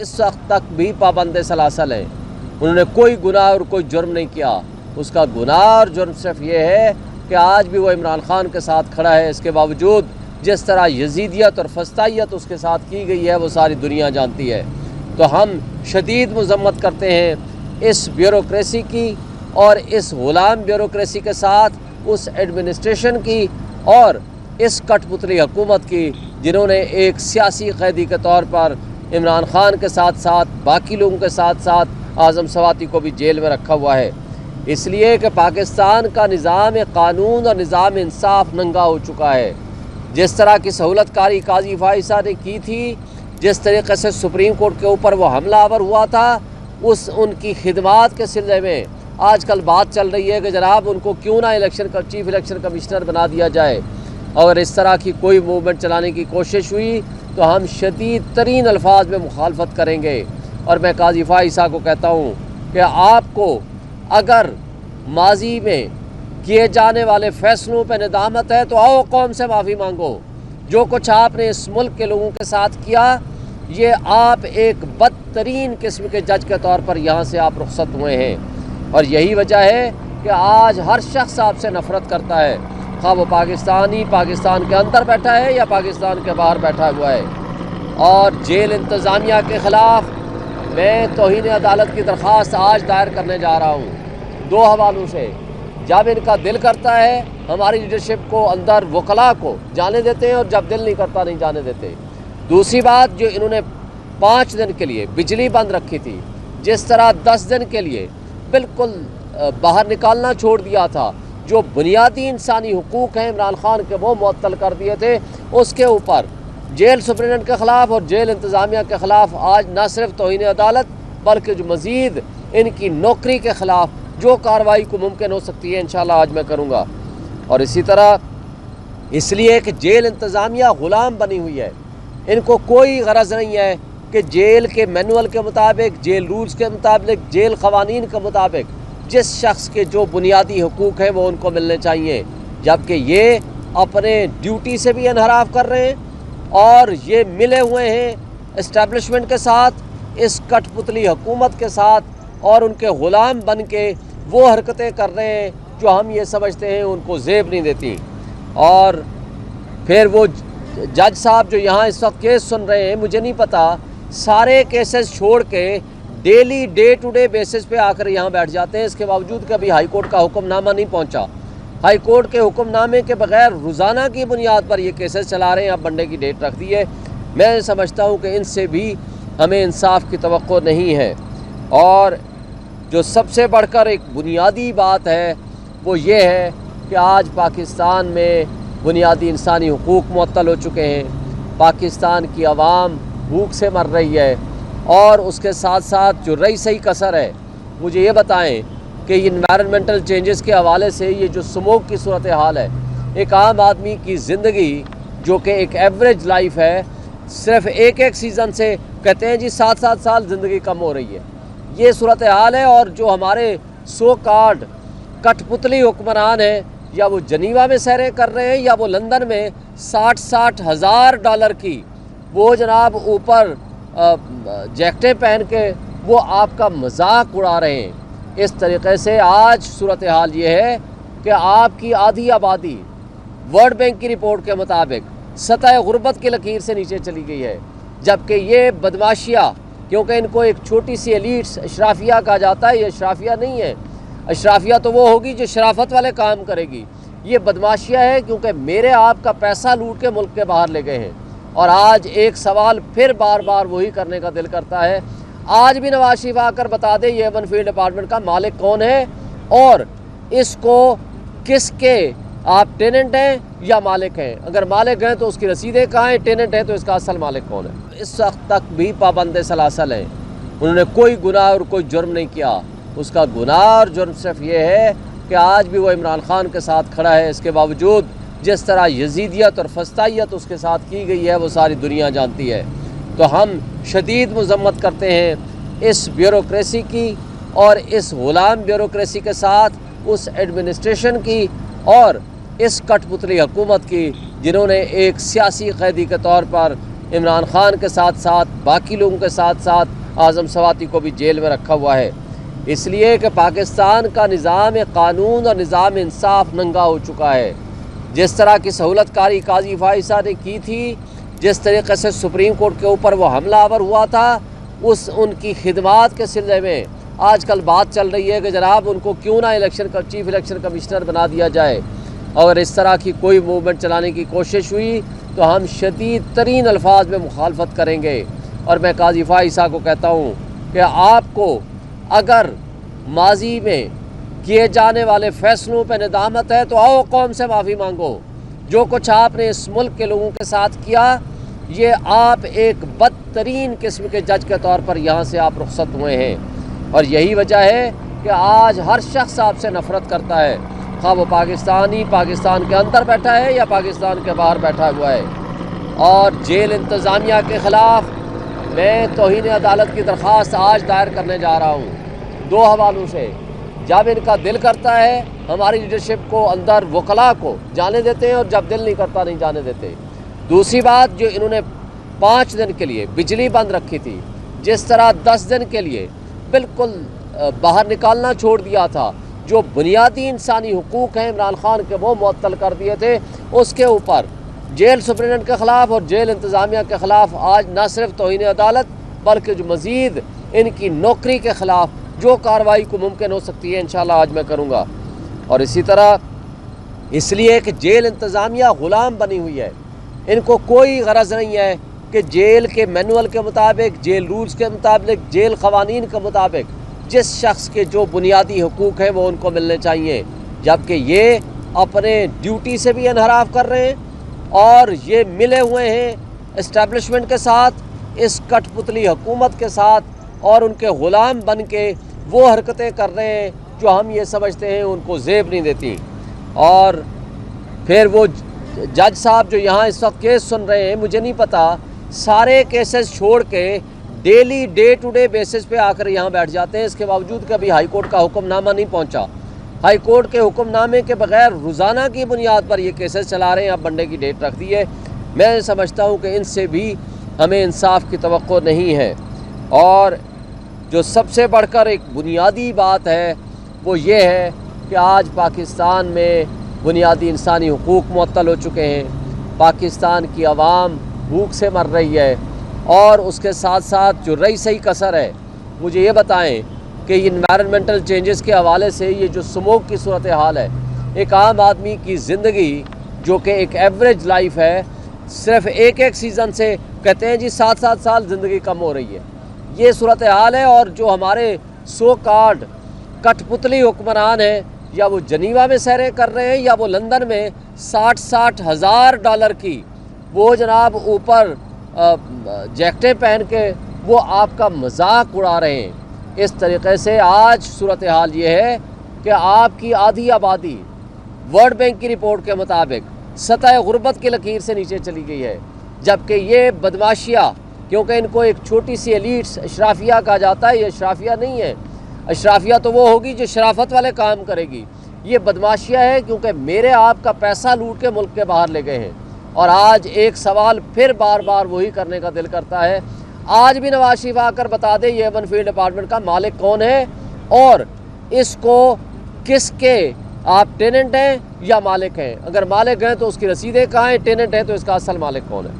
اس وقت تک بھی پابند سلاسل ہیں، انہوں نے کوئی گناہ اور کوئی جرم نہیں کیا۔ اس کا گناہ اور جرم صرف یہ ہے کہ آج بھی وہ عمران خان کے ساتھ کھڑا ہے۔ اس کے باوجود جس طرح یزیدیت اور فسطائیت اس کے ساتھ کی گئی ہے وہ ساری دنیا جانتی ہے۔ تو ہم شدید مذمت کرتے ہیں اس بیوروکریسی کی اور اس غلام بیوروکریسی کے ساتھ اس ایڈمنسٹریشن کی اور اس کٹ پتلی حکومت کی، جنہوں نے ایک سیاسی قیدی کے طور پر عمران خان کے ساتھ ساتھ باقی لوگوں کے ساتھ ساتھ اعظم سواتی کو بھی جیل میں رکھا ہوا ہے۔ اس لیے کہ پاکستان کا نظام قانون اور نظام انصاف ننگا ہو چکا ہے۔ جس طرح کی سہولت کاری قاضی فائزہ نے کی تھی، جس طریقے سے سپریم کورٹ کے اوپر وہ حملہ آور ہوا تھا، ان کی خدمات کے سلسلے میں آج کل بات چل رہی ہے کہ جناب ان کو کیوں نہ چیف الیکشن کمشنر بنا دیا جائے۔ اور اس طرح کی کوئی موومنٹ چلانے کی کوشش ہوئی تو ہم شدید ترین الفاظ میں مخالفت کریں گے۔ اور میں قاضی فائزہ کو کہتا ہوں کہ آپ کو اگر ماضی میں کیے جانے والے فیصلوں پہ ندامت ہے تو آؤ قوم سے معافی مانگو۔ جو کچھ آپ نے اس ملک کے لوگوں کے ساتھ کیا، یہ آپ ایک بدترین قسم کے جج کے طور پر یہاں سے آپ رخصت ہوئے ہیں، اور یہی وجہ ہے کہ آج ہر شخص آپ سے نفرت کرتا ہے، خواہ وہ پاکستان کے اندر بیٹھا ہے یا پاکستان کے باہر بیٹھا ہوا ہے۔ اور جیل انتظامیہ کے خلاف میں توہین عدالت کی درخواست آج دائر کرنے جا رہا ہوں، دو حوالوں سے۔ جب ان کا دل کرتا ہے ہماری لیڈرشپ کو اندر وکلاء کو جانے دیتے ہیں، اور جب دل نہیں کرتا نہیں جانے دیتے۔ دوسری بات، جو انہوں نے 5 دن کے لیے بجلی بند رکھی تھی، جس طرح 10 دن کے لیے بالکل باہر نکالنا چھوڑ دیا تھا، جو بنیادی انسانی حقوق ہیں عمران خان کے وہ معطل کر دیے تھے، اس کے اوپر جیل سپرنٹنڈنٹ کے خلاف اور جیل انتظامیہ کے خلاف آج نہ صرف توہین عدالت بلکہ جو مزید ان کی نوکری کے خلاف جو کارروائی کو ممکن ہو سکتی ہے انشاءاللہ آج میں کروں گا۔ اور اسی طرح اس لیے کہ جیل انتظامیہ غلام بنی ہوئی ہے، ان کو کوئی غرض نہیں ہے کہ جیل کے مینول کے مطابق، جیل رولز کے مطابق، جیل قوانین کے مطابق جس شخص کے جو بنیادی حقوق ہیں وہ ان کو ملنے چاہیے، جبکہ یہ اپنے ڈیوٹی سے بھی انحراف کر رہے ہیں اور یہ ملے ہوئے ہیں اسٹیبلشمنٹ کے ساتھ، اس کٹ پتلی حکومت کے ساتھ، اور ان کے غلام بن کے وہ حرکتیں کر رہے ہیں جو ہم یہ سمجھتے ہیں ان کو زیب نہیں دیتی۔ اور پھر وہ جج صاحب جو یہاں اس وقت کیس سن رہے ہیں، مجھے نہیں پتا، سارے کیسز چھوڑ کے daily day to day basis پہ آ کر یہاں بیٹھ جاتے ہیں، اس کے باوجود کہ ابھی ہائی کورٹ کا حکم نامہ نہیں پہنچا۔ ہائی کورٹ کے حکم نامے کے بغیر روزانہ کی بنیاد پر یہ کیسز چلا رہے ہیں، اب منڈے کی ڈیٹ رکھ دی ہے۔ میں سمجھتا ہوں کہ ان سے بھی ہمیں انصاف کی توقع نہیں ہے۔ اور جو سب سے بڑھ کر ایک بنیادی بات ہے وہ یہ ہے کہ آج پاکستان میں بنیادی انسانی حقوق معطل ہو چکے ہیں، پاکستان کی عوام بھوک سے مر رہی ہے، اور اس کے ساتھ ساتھ جو رہی صحیح کثر ہے، مجھے یہ بتائیں کہ انوائرمنٹل چینجز کے حوالے سے یہ جو سموک کی صورتحال ہے، ایک عام آدمی کی زندگی جو کہ ایک ایوریج لائف ہے، صرف ایک سیزن سے کہتے ہیں جی 7 سال زندگی کم ہو رہی ہے، یہ صورتحال ہے۔ اور جو ہمارے سو کارڈ کٹ پتلی حکمران ہیں، یا وہ جنیوا میں سیریں کر رہے ہیں یا وہ لندن میں 60 ہزار ڈالر کی وہ جناب اوپر جیکٹیں پہن کے وہ آپ کا مذاق اڑا رہے ہیں۔ اس طریقے سے آج صورتحال یہ ہے کہ آپ کی آدھی آبادی ورلڈ بینک کی رپورٹ کے مطابق سطح غربت کی لکیر سے نیچے چلی گئی ہے، جبکہ یہ بدماشیہ، کیونکہ ان کو ایک چھوٹی سی ایلیٹس اشرافیہ کہا جاتا ہے، یہ اشرافیہ نہیں ہے، اشرافیہ تو وہ ہوگی جو شرافت والے کام کرے گی، یہ بدماشیہ ہے کیونکہ میرے آپ کا پیسہ لوٹ کے ملک کے باہر لے گئے ہیں۔ اور آج ایک سوال پھر بار بار وہی کرنے کا دل کرتا ہے، آج بھی نواز شریف آ کر بتا دے یہ ون فیلڈ اپارٹمنٹ کا مالک کون ہے اور اس کو کس کے آپ ٹیننٹ ہیں یا مالک ہیں، اگر مالک ہیں تو اس کی رسیدیں کہاں ہیں، ٹیننٹ ہیں تو اس کا اصل مالک کون ہے۔ اس وقت تک بھی پابند سلاسل ہیں، انہوں نے کوئی گناہ اور کوئی جرم نہیں کیا۔ اس کا گناہ اور جرم صرف یہ ہے کہ آج بھی وہ عمران خان کے ساتھ کھڑا ہے، اس کے باوجود جس طرح یزیدیت اور فسطائیت اس کے ساتھ کی گئی ہے وہ ساری دنیا جانتی ہے۔ تو ہم شدید مذمت کرتے ہیں اس بیوروکریسی کی اور اس غلام بیوروکریسی کے ساتھ اس ایڈمنسٹریشن کی اور اس کٹ پتلی حکومت کی، جنہوں نے ایک سیاسی قیدی کے طور پر عمران خان کے ساتھ ساتھ باقی لوگوں کے ساتھ ساتھ اعظم سواتی کو بھی جیل میں رکھا ہوا ہے، اس لیے کہ پاکستان کا نظام قانون اور نظام انصاف ننگا ہو چکا ہے۔ جس طرح کی سہولت کاری قاضی فائزہ نے کی تھی، جس طریقے سے سپریم کورٹ کے اوپر وہ حملہ آور ہوا تھا، ان کی خدمات کے سلسلے میں آج کل بات چل رہی ہے کہ جناب ان کو کیوں نہ چیف الیکشن کمشنر بنا دیا جائے۔ اگر اس طرح کی کوئی موومنٹ چلانے کی کوشش ہوئی تو ہم شدید ترین الفاظ میں مخالفت کریں گے۔ اور میں قاضی فائزہ کو کہتا ہوں کہ آپ کو اگر ماضی میں کیے جانے والے فیصلوں پہ ندامت ہے تو آؤ قوم سے معافی مانگو۔ جو کچھ آپ نے اس ملک کے لوگوں کے ساتھ کیا، یہ آپ ایک بدترین قسم کے جج کے طور پر یہاں سے آپ رخصت ہوئے ہیں، اور یہی وجہ ہے کہ آج ہر شخص آپ سے نفرت کرتا ہے، خواہ وہ پاکستان کے اندر بیٹھا ہے یا پاکستان کے باہر بیٹھا ہوا ہے۔ اور جیل انتظامیہ کے خلاف میں توہین عدالت کی درخواست آج دائر کرنے جا رہا ہوں، دو حوالوں سے۔ جب ان کا دل کرتا ہے ہماری لیڈرشپ کو اندر وکلاء کو جانے دیتے ہیں، اور جب دل نہیں کرتا نہیں جانے دیتے۔ دوسری بات، جو انہوں نے 5 دن کے لیے بجلی بند رکھی تھی، جس طرح 10 دن کے لیے بالکل باہر نکالنا چھوڑ دیا تھا، جو بنیادی انسانی حقوق ہیں عمران خان کے وہ معطل کر دیے تھے، اس کے اوپر جیل سپرنٹنڈنٹ کے خلاف اور جیل انتظامیہ کے خلاف آج نہ صرف توہین عدالت بلکہ جو مزید ان کی نوکری کے خلاف جو کارروائی کو ممکن ہو سکتی ہے انشاءاللہ آج میں کروں گا۔ اور اسی طرح اس لیے کہ جیل انتظامیہ غلام بنی ہوئی ہے، ان کو کوئی غرض نہیں ہے کہ جیل کے مینول کے مطابق، جیل رولز کے مطابق، جیل قوانین کے مطابق جس شخص کے جو بنیادی حقوق ہیں وہ ان کو ملنے چاہیے، جبکہ یہ اپنے ڈیوٹی سے بھی انحراف کر رہے ہیں، اور یہ ملے ہوئے ہیں اسٹیبلشمنٹ کے ساتھ، اس کٹ پتلی حکومت کے ساتھ، اور ان کے غلام بن کے وہ حرکتیں کر رہے ہیں جو ہم یہ سمجھتے ہیں ان کو زیب نہیں دیتی۔ اور پھر وہ جج صاحب جو یہاں اس وقت کیس سن رہے ہیں، مجھے نہیں پتا، سارے کیسز چھوڑ کے daily day to day basis پہ آ کر یہاں بیٹھ جاتے ہیں، اس کے باوجود کہ ابھی ہائی کورٹ کا حکم نامہ نہیں پہنچا۔ ہائی کورٹ کے حکم نامے کے بغیر روزانہ کی بنیاد پر یہ کیسز چلا رہے ہیں، اب منڈے کی ڈیٹ رکھ دی ہے۔ میں سمجھتا ہوں کہ ان سے بھی ہمیں انصاف کی توقع نہیں ہے۔ اور جو سب سے بڑھ کر ایک بنیادی بات ہے وہ یہ ہے کہ آج پاکستان میں بنیادی انسانی حقوق معطل ہو چکے ہیں، پاکستان کی عوام بھوک سے مر رہی ہے، اور اس کے ساتھ ساتھ جو رہی صحیح کثر ہے، مجھے یہ بتائیں کہ انوائرمنٹل چینجز کے حوالے سے یہ جو سموک کی صورتحال ہے، ایک عام آدمی کی زندگی جو کہ ایک ایوریج لائف ہے، صرف ایک سیزن سے کہتے ہیں جی 7 سال زندگی کم ہو رہی ہے، یہ صورتحال ہے۔ اور جو ہمارے سو کارڈ کٹ پتلی حکمران ہیں، یا وہ جنیوا میں سیریں کر رہے ہیں یا وہ لندن میں 60 ہزار ڈالر کی وہ جناب اوپر جیکٹیں پہن کے وہ آپ کا مذاق اڑا رہے ہیں۔ اس طریقے سے آج صورتحال یہ ہے کہ آپ کی آدھی آبادی ورلڈ بینک کی رپورٹ کے مطابق سطح غربت کی لکیر سے نیچے چلی گئی ہے، جبکہ یہ بدماشیہ، کیونکہ ان کو ایک چھوٹی سی ایلیٹس اشرافیہ کہا جاتا ہے، یہ اشرافیہ نہیں ہے، اشرافیہ تو وہ ہوگی جو شرافت والے کام کرے گی، یہ بدماشیہ ہے کیونکہ میرے آپ کا پیسہ لوٹ کے ملک کے باہر لے گئے ہیں۔ اور آج ایک سوال پھر بار بار وہی کرنے کا دل کرتا ہے، آج بھی نواز شریف آ کر بتا دے یہ ونفیلڈ اپارٹمنٹ کا مالک کون ہے، اور اس کو کس کے آپ ٹیننٹ ہیں یا مالک ہیں، اگر مالک ہیں تو اس کی رسیدیں کہاں ہیں، ٹیننٹ ہیں تو اس کا اصل مالک کون ہے۔